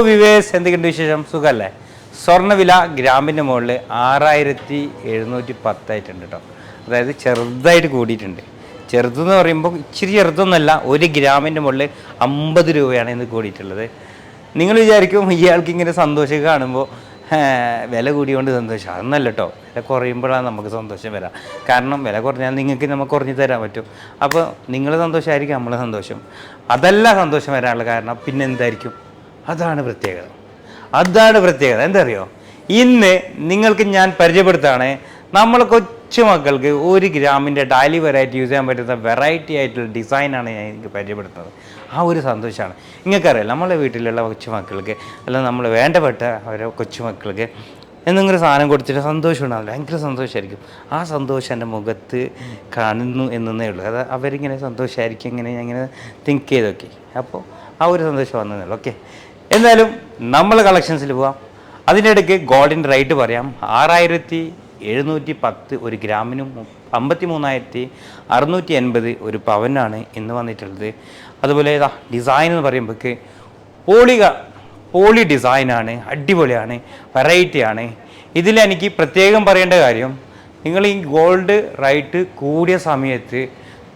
വിവേസ് എന്തൊക്കെയുണ്ട് വിശേഷം? സുഖമല്ലേ? സ്വർണ്ണവില ഗ്രാമിൻ്റെ മുകളിൽ 6710 കേട്ടോ. അതായത് ചെറുതായിട്ട് കൂടിയിട്ടുണ്ട്. ചെറുതെന്ന് പറയുമ്പോൾ ഇച്ചിരി ചെറുതൊന്നുമല്ല, 1 ഗ്രാമിൻ്റെ മുകളിൽ 50 രൂപയാണ് ഇന്ന് കൂടിയിട്ടുള്ളത്. നിങ്ങൾ വിചാരിക്കും ഇയാൾക്ക് ഇങ്ങനെ സന്തോഷം കാണുമ്പോൾ വില കൂടിയോണ്ട് സന്തോഷം. അതൊന്നല്ല കേട്ടോ, വില കുറയുമ്പോഴാണ് നമുക്ക് സന്തോഷം വരാം. കാരണം വില കുറഞ്ഞാൽ നിങ്ങൾക്ക് നമുക്ക് കുറഞ്ഞു തരാൻ പറ്റും. അപ്പോൾ നിങ്ങൾ സന്തോഷമായിരിക്കും, നമ്മളെ സന്തോഷം. അതല്ല സന്തോഷം വരാനുള്ള കാരണം പിന്നെ എന്തായിരിക്കും? അതാണ് പ്രത്യേകത. എന്താ അറിയോ? ഇന്ന് നിങ്ങൾക്ക് ഞാൻ പരിചയപ്പെടുത്താണ് നമ്മൾ കൊച്ചു മക്കൾക്ക് 1 ഗ്രാമിൻ്റെ ഡെയിലി വെറൈറ്റി യൂസ് ചെയ്യാൻ പറ്റുന്ന വെറൈറ്റി ആയിട്ടുള്ള ഡിസൈനാണ് ഞാൻ എനിക്ക് പരിചയപ്പെടുത്തുന്നത്. ആ ഒരു സന്തോഷമാണ്. നിങ്ങൾക്കറിയാം, നമ്മളെ വീട്ടിലുള്ള കൊച്ചുമക്കൾക്ക് അല്ലെങ്കിൽ നമ്മൾ വേണ്ടപ്പെട്ട ഓരോ കൊച്ചുമക്കൾക്ക് എന്തെങ്കിലും സാധനം കൊടുത്തിട്ട് സന്തോഷം ഉണ്ടാവില്ല, ഭയങ്കര സന്തോഷമായിരിക്കും. ആ സന്തോഷം എൻ്റെ മുഖത്ത് കാണുന്നു എന്നേ ഉള്ളൂ. അത് അവരിങ്ങനെ സന്തോഷമായിരിക്കും, ഇങ്ങനെ ഞാൻ ഇങ്ങനെ തിങ്ക് ചെയ്തൊക്കെ. അപ്പോൾ ആ ഒരു സന്തോഷം വന്നതേ ഉള്ളൂ. ഓക്കെ, എന്തായാലും നമ്മൾ കളക്ഷൻസിൽ പോവാം. അതിനിടയ്ക്ക് ഗോൾഡിൻ്റെ റേറ്റ് പറയാം. 6710 1 ഗ്രാമിനും 53,680 ഒരു പവനാണ് ഇന്ന് വന്നിട്ടുള്ളത്. അതുപോലെ ഡിസൈൻ എന്ന് പറയുമ്പോഴേക്ക് പോളി ഡിസൈനാണ്, അടിപൊളിയാണ്, വെറൈറ്റിയാണ്. ഇതിലെനിക്ക് പ്രത്യേകം പറയേണ്ട കാര്യം, നിങ്ങൾ ഈ ഗോൾഡ് റേറ്റ് കൂടിയ സമയത്ത്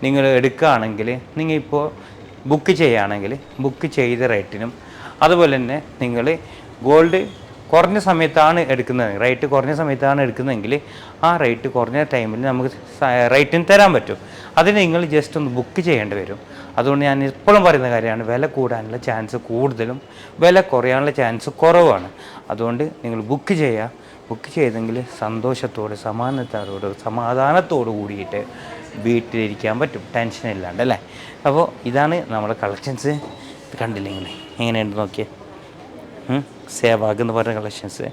നിങ്ങൾ എടുക്കുകയാണെങ്കിൽ, നിങ്ങൾ ഇപ്പോൾ ബുക്ക് ചെയ്യുകയാണെങ്കിൽ ബുക്ക് ചെയ്ത റേറ്റിനും, അതുപോലെ തന്നെ നിങ്ങൾ ഗോൾഡ് കുറഞ്ഞ സമയത്താണ് എടുക്കുന്നത്, റേറ്റ് കുറഞ്ഞ സമയത്താണ് എടുക്കുന്നതെങ്കിൽ ആ റേറ്റ് കുറഞ്ഞ ടൈമിൽ നമുക്ക് റേറ്റിന് തരാൻ പറ്റും. അതിന് നിങ്ങൾ ജസ്റ്റ് ഒന്ന് ബുക്ക് ചെയ്യേണ്ടി വരും. അതുകൊണ്ട് ഞാൻ എപ്പോഴും പറയുന്ന കാര്യമാണ്, വില കൂടാനുള്ള ചാൻസ് കൂടുതലും വില കുറയാനുള്ള ചാൻസ് കുറവാണ്. അതുകൊണ്ട് നിങ്ങൾ ബുക്ക് ചെയ്യുക. ബുക്ക് ചെയ്തെങ്കിൽ സന്തോഷത്തോടെ സമാധാനത്തോട് കൂടിയിട്ട് വീട്ടിലിരിക്കാൻ പറ്റും, ടെൻഷൻ ഇല്ലാണ്ട് അല്ലേ. അപ്പോൾ ഇതാണ് നമ്മുടെ കളക്ഷൻസ്. കണ്ടില്ലേ നിങ്ങൾ എങ്ങനെയുണ്ട് നോക്കിയേ. സേവാഗ് എന്ന് പറഞ്ഞ കളക്ഷൻസ്.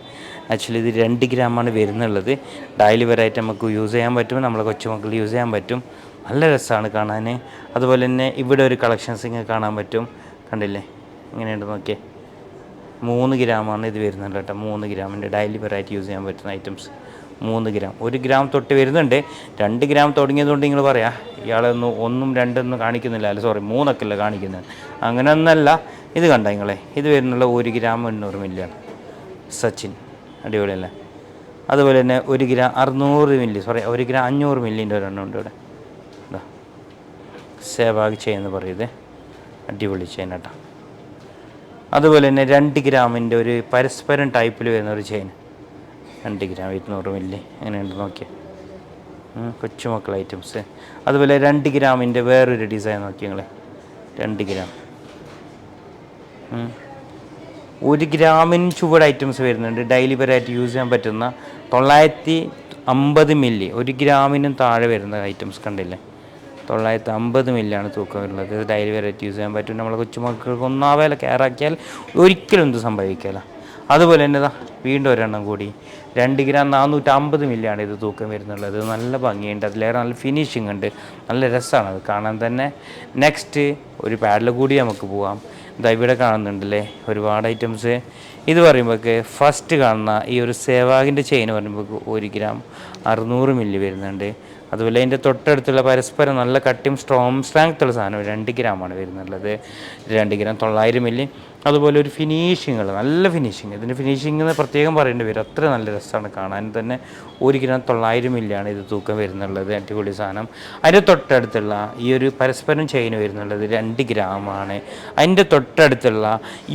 ആക്ച്വലി ഇത് 2 ഗ്രാമാണ് വരുന്നുള്ളത്. ഡെയിലി വെറൈറ്റി നമുക്ക് യൂസ് ചെയ്യാൻ പറ്റും, നമ്മളെ കൊച്ചുമക്കൾ യൂസ് ചെയ്യാൻ പറ്റും. നല്ല രസമാണ് കാണാൻ. അതുപോലെ തന്നെ ഇവിടെ ഒരു കളക്ഷൻസ് ഇങ്ങനെ കാണാൻ പറ്റും. കണ്ടില്ലേ ഇങ്ങനെയുണ്ട് നോക്കിയേ. 3 ഗ്രാമാണ് ഇത് വരുന്നുണ്ട് കേട്ടോ. 3 ഗ്രാമിൻ്റെ ഡെയിലി വെറൈറ്റി യൂസ് ചെയ്യാൻ പറ്റുന്ന ഐറ്റംസ്. 3 ഗ്രാം, 1 ഗ്രാം തൊട്ട് വരുന്നുണ്ട്. 2 ഗ്രാം തുടങ്ങിയതുകൊണ്ട് നിങ്ങൾ പറയാം ഇയാളൊന്നും 1ഉം 2ഒന്നും കാണിക്കുന്നില്ല, അല്ല സോറി 3ഒക്കെ അല്ല കാണിക്കുന്നത്. അങ്ങനെയൊന്നല്ല. ഇത് കണ്ട നിങ്ങളെ, ഇത് വരുന്നുള്ള 1 ഗ്രാം 800 മില്ലിയാണ്. സച്ചിൻ അടിപൊളിയല്ലേ. അതുപോലെ തന്നെ 1 ഗ്രാം 600 മില്ലി, സോറി 1 ഗ്രാം 500 മില്ലിൻ്റെ ഒരെണ്ണം ഉണ്ട് ഇവിടെ. ഇതാ സേവാഗ് ചെയിൻ എന്ന് പറയുന്നത്, അടിപൊളി ചെയിൻ കേട്ടോ. അതുപോലെ തന്നെ 2 ഗ്രാമിൻ്റെ ഒരു പരസ്പരം ടൈപ്പിൽ വരുന്ന ഒരു ചെയിൻ, 2 ഗ്രാം 200 മില്ലി. അങ്ങനെയുണ്ട് നോക്കിയാൽ കൊച്ചുമക്കൾ ഐറ്റംസ്. അതുപോലെ 2 ഗ്രാമിൻ്റെ വേറൊരു ഡിസൈൻ നോക്കി നിങ്ങൾ. 2 ഗ്രാം 1 ഗ്രാമിന് ചുവട് ഐറ്റംസ് വരുന്നുണ്ട്. ഡെയിലി വെറൈറ്റി യൂസ് ചെയ്യാൻ പറ്റുന്ന 950 മില്ലി, 1 ഗ്രാമിനും താഴെ വരുന്ന ഐറ്റംസ് കണ്ടില്ലേ. 950 മില്ലിയാണ് തൂക്കം വരുന്നത്. ഡെയിലി വെറൈറ്റി യൂസ് ചെയ്യാൻ പറ്റും. നമ്മളെ കൊച്ചുമക്കൾക്ക് ഒന്നാവേല കെയറാക്കിയാൽ ഒരിക്കലും എന്ത് സംഭവിക്കില്ല. അതുപോലെ തന്നെ വീണ്ടും ഒരെണ്ണം കൂടി 2 ഗ്രാം 450 മില്ലിയാണ് ഇത് തൂക്കം വരുന്നുള്ളത്. നല്ല ഭംഗിയുണ്ട്, അതിലേറെ നല്ല ഫിനിഷിംഗ് ഉണ്ട്, നല്ല രസമാണ് അത് കാണാൻ തന്നെ. നെക്സ്റ്റ് ഒരു പാഡിൽ കൂടി നമുക്ക് പോവാം. ഇതാ ഇവിടെ കാണുന്നുണ്ടല്ലേ ഒരുപാട് ഐറ്റംസ്. ഇത് പറയുമ്പോഴേക്ക് ഫസ്റ്റ് കാണുന്ന ഈ ഒരു സേവാഗിൻ്റെ ചെയിൻ പറയുമ്പോൾ 1 ഗ്രാം 600 മില്ലി വരുന്നുണ്ട്. അതുപോലെ അതിൻ്റെ തൊട്ടടുത്തുള്ള പരസ്പരം നല്ല കട്ടിയും സ്ട്രെങ്ത്തുള്ള സാധനം 2 ഗ്രാമാണ് വരുന്നുള്ളത്. 2 ഗ്രാം 900 മില്ലി. അതുപോലെ ഒരു ഫിനിഷിങ്ങൾ, നല്ല ഫിനിഷിങ്. ഇതിൻ്റെ ഫിനിഷിംഗ് എന്ന് പ്രത്യേകം പറയേണ്ടി വരും, അത്ര നല്ല രസമാണ് കാണാൻ തന്നെ. 1 ഗ്രാം 900 മില്ലിയാണ് ഇത് തൂക്കം വരുന്നുള്ളത്. അടിപൊളി സാധനം. അതിൻ്റെ തൊട്ടടുത്തുള്ള ഈ ഒരു പരസ്പരം ചെയിൻ വരുന്നുള്ളത് 2 ഗ്രാമാണ്. അതിൻ്റെ തൊട്ടടുത്തുള്ള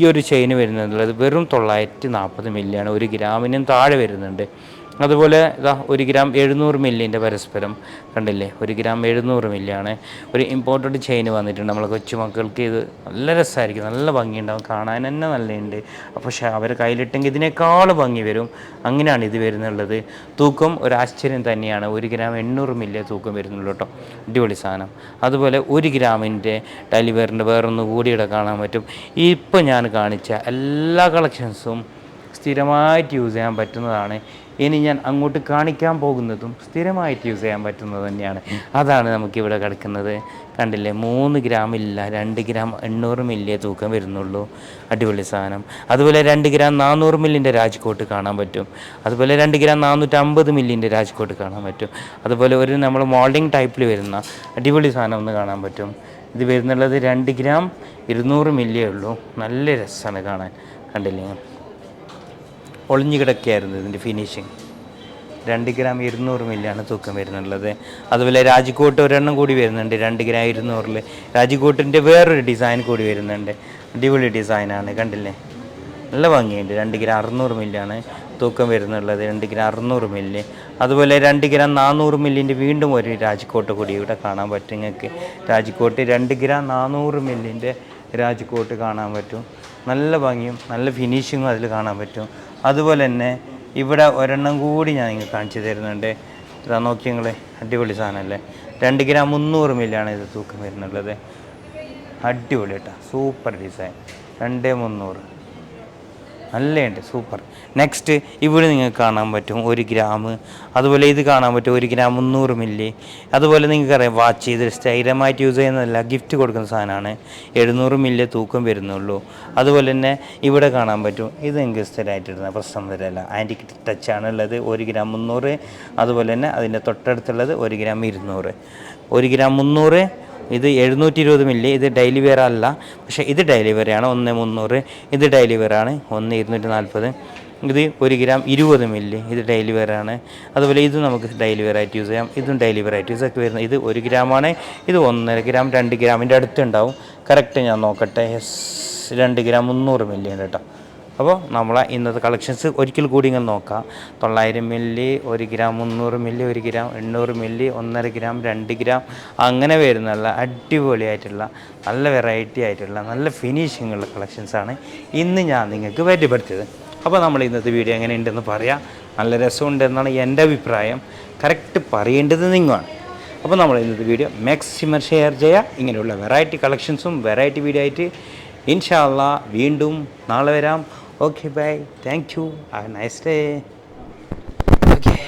ഈ ഒരു ചെയിൻ വരുന്നുള്ളത് വെറും 940 മില്ലിയാണ്. 1 ഗ്രാമിനും താഴെ വരുന്നുണ്ട്. അതുപോലെ ഇതാ 1 ഗ്രാം 700 മില്ലിൻ്റെ പരസ്പരം കണ്ടില്ലേ. 1 ഗ്രാം 700 മില്ലിയാണ്. ഒരു ഇമ്പോർട്ടഡ് ചെയിൻ വന്നിട്ടുണ്ട്. നമ്മളെ കൊച്ചുമക്കൾക്ക് ഇത് നല്ല രസമായിരിക്കും, നല്ല ഭംഗിയുണ്ടാവും, കാണാൻ തന്നെ നല്ലതുണ്ട്. പക്ഷേ അവരെ കയ്യിലിട്ടെങ്കിൽ ഇതിനേക്കാൾ ഭംഗി വരും. അങ്ങനെയാണ് ഇത് വരുന്നുള്ളത്. തൂക്കം ഒരു ആശ്ചര്യം തന്നെയാണ്. 1 ഗ്രാം 800 മില്ലിയെ തൂക്കം വരുന്നുള്ളൂ കേട്ടോ. അടിപൊളി സാധനം. അതുപോലെ 1 ഗ്രാമിൻ്റെ ഡെലിവറിൻ്റെ വേറൊന്ന് കൂടി ഇവിടെ കാണാൻ പറ്റും. ഇപ്പോൾ ഞാൻ കാണിച്ച എല്ലാ കളക്ഷൻസും സ്ഥിരമായിട്ട് യൂസ് ചെയ്യാൻ പറ്റുന്നതാണ്. ഇനി ഞാൻ അങ്ങോട്ട് കാണിക്കാൻ പോകുന്നതും സ്ഥിരമായിട്ട് യൂസ് ചെയ്യാൻ പറ്റുന്നത് തന്നെയാണ്. അതാണ് നമുക്കിവിടെ കിടക്കുന്നത്. കണ്ടില്ലേ, 3 ഗ്രാമില്ല, 2 ഗ്രാം 800 മില്ലിയെ തൂക്കം വരുന്നുള്ളൂ. അടിപൊളി സാധനം. അതുപോലെ 2 ഗ്രാം 400 മില്ലിൻ്റെ രാജ്കോട്ട് കാണാൻ പറ്റും. അതുപോലെ 2 ഗ്രാം 450 മില്ലിൻ്റെ രാജ്കോട്ട് കാണാൻ പറ്റും. അതുപോലെ ഒരു നമ്മൾ മോൾഡിങ് ടൈപ്പിൽ വരുന്ന അടിപൊളി സാധനം ഒന്ന് കാണാൻ പറ്റും. ഇത് വരുന്നുള്ളത് 2 ഗ്രാം 200 മില്ലിയേ ഉള്ളൂ. നല്ല രസമാണ് കാണാൻ. കണ്ടില്ലേ, ഒളിഞ്ഞു കിടക്കുകയായിരുന്നു ഇതിൻ്റെ ഫിനിഷിങ്. 2 ഗ്രാം 200 മില്ലിയാണ് തൂക്കം വരുന്നുള്ളത്. അതുപോലെ രാജ്കോട്ട് ഒരെണ്ണം കൂടി വരുന്നുണ്ട് 2 ഗ്രാം 200. രാജ്കോട്ടിൻ്റെ വേറൊരു ഡിസൈൻ കൂടി വരുന്നുണ്ട്. അടിപൊളി ഡിസൈനാണ്, കണ്ടില്ലേ, നല്ല ഭംഗിയുണ്ട്. 2 ഗ്രാം 600 മില്ലിയാണ് തൂക്കം വരുന്നുള്ളത്, 2 ഗ്രാം 600 മില്ലി. അതുപോലെ 2 ഗ്രാം 400 മില്ലിൻ്റെ വീണ്ടും ഒരു രാജ്കോട്ട് കൂടി ഇവിടെ കാണാൻ പറ്റും നിങ്ങൾക്ക്. രാജ്കോട്ട് 2 ഗ്രാം 400 മില്ലിൻ്റെ രാജ്കോട്ട് കാണാൻ പറ്റും. നല്ല ഭംഗിയും നല്ല ഫിനിഷിങ്ങും അതിൽ കാണാൻ പറ്റും. അതുപോലെ തന്നെ ഇവിടെ ഒരെണ്ണം കൂടി ഞാൻ നിങ്ങൾക്ക് കാണിച്ചു തരുന്നുണ്ട്. ഇതാ നോക്കി നിങ്ങൾ, അടിപൊളി സാധനമല്ലേ. 2 ഗ്രാം 300 മില്ലിയാണ് ഇത് തൂക്കം വരുന്നുള്ളത്. അടിപൊളി കേട്ടോ, സൂപ്പർ ഡിസൈൻ. 2 300 നല്ലുണ്ട്, സൂപ്പർ. നെക്സ്റ്റ് ഇവിടെ നിങ്ങൾക്ക് കാണാൻ പറ്റും 1 ഗ്രാം. അതുപോലെ ഇത് കാണാൻ പറ്റും 1 ഗ്രാം 300 മില്ലി. അതുപോലെ നിങ്ങൾക്കറിയാം വാച്ച് ഇത് സ്ഥിരമായിട്ട് യൂസ് ചെയ്യുന്നതല്ല, ഗിഫ്റ്റ് കൊടുക്കുന്ന സാധനമാണ്. 700 മില്ലി തൂക്കം വരുന്നുള്ളൂ. അതുപോലെ തന്നെ ഇവിടെ കാണാൻ പറ്റും, ഇത് നിങ്ങൾക്ക് സ്ഥിരമായിട്ടിരുന്ന പ്രശ്നം വരില്ല, ആൻറ്റിക് ടച്ചാണ് ഉള്ളത്. 1 ഗ്രാം 300. അതുപോലെ തന്നെ അതിൻ്റെ തൊട്ടടുത്തുള്ളത് 1 ഗ്രാം 200. 1 ഗ്രാം 300 ഇത് 720 മില്ലി. ഇത് ഡെയിലി വെയർ അല്ല, പക്ഷേ ഇത് ഡെയിലി വെയറാണ്. 1 300. ഇത് ഡെയിലി വെയറാണ്. 1 240. ഇത് 1 ഗ്രാം 20 മില്ലി. ഇത് ഡെയിലി വെയറാണ്. അതുപോലെ ഇത് നമുക്ക് ഡെയിലി വെയറായിട്ട് യൂസ് ചെയ്യാം. ഇതും ഡെയിലി വെയറായിട്ട് യൂസൊക്കെ വരുന്നത്. ഇത് 1 ഗ്രാമാണ്. ഇത് 1.5 ഗ്രാം 2 ഗ്രാമിൻ്റെ അടുത്തുണ്ടാവും. കറക്റ്റ് ഞാൻ നോക്കട്ടെ. 2 ഗ്രാം 300 മില്ലി ഉണ്ട് കേട്ടോ. അപ്പോൾ നമ്മളെ ഇന്നത്തെ കളക്ഷൻസ് ഒരിക്കൽ കൂടി ഇങ്ങനെ നോക്കാം. 900 milli, 1 gram 300 milli, 1 gram 800 milli, 1.5 gram 2 gram അങ്ങനെ വരുന്നുള്ള അടിപൊളിയായിട്ടുള്ള നല്ല വെറൈറ്റി ആയിട്ടുള്ള നല്ല ഫിനിഷിങ്ങുള്ള കളക്ഷൻസാണ് ഇന്ന് ഞാൻ നിങ്ങൾക്ക് പരിചയപ്പെടുത്തിയത്. അപ്പോൾ നമ്മൾ ഇന്നത്തെ വീഡിയോ എങ്ങനെ ഉണ്ടെന്ന് പറയാം. നല്ല രസമുണ്ടെന്നാണ് എൻ്റെ അഭിപ്രായം. കറക്റ്റ് പറയേണ്ടത് നിങ്ങളാണ്. അപ്പോൾ നമ്മൾ ഇന്നത്തെ വീഡിയോ മാക്സിമം ഷെയർ ചെയ്യുക. ഇങ്ങനെയുള്ള വെറൈറ്റി കളക്ഷൻസും വെറൈറ്റി വീഡിയോ ആയിട്ട് ഇൻഷാ അല്ലാഹ് വീണ്ടും നാളെ വരാം. Okay, bye. Thank you. Have a nice day.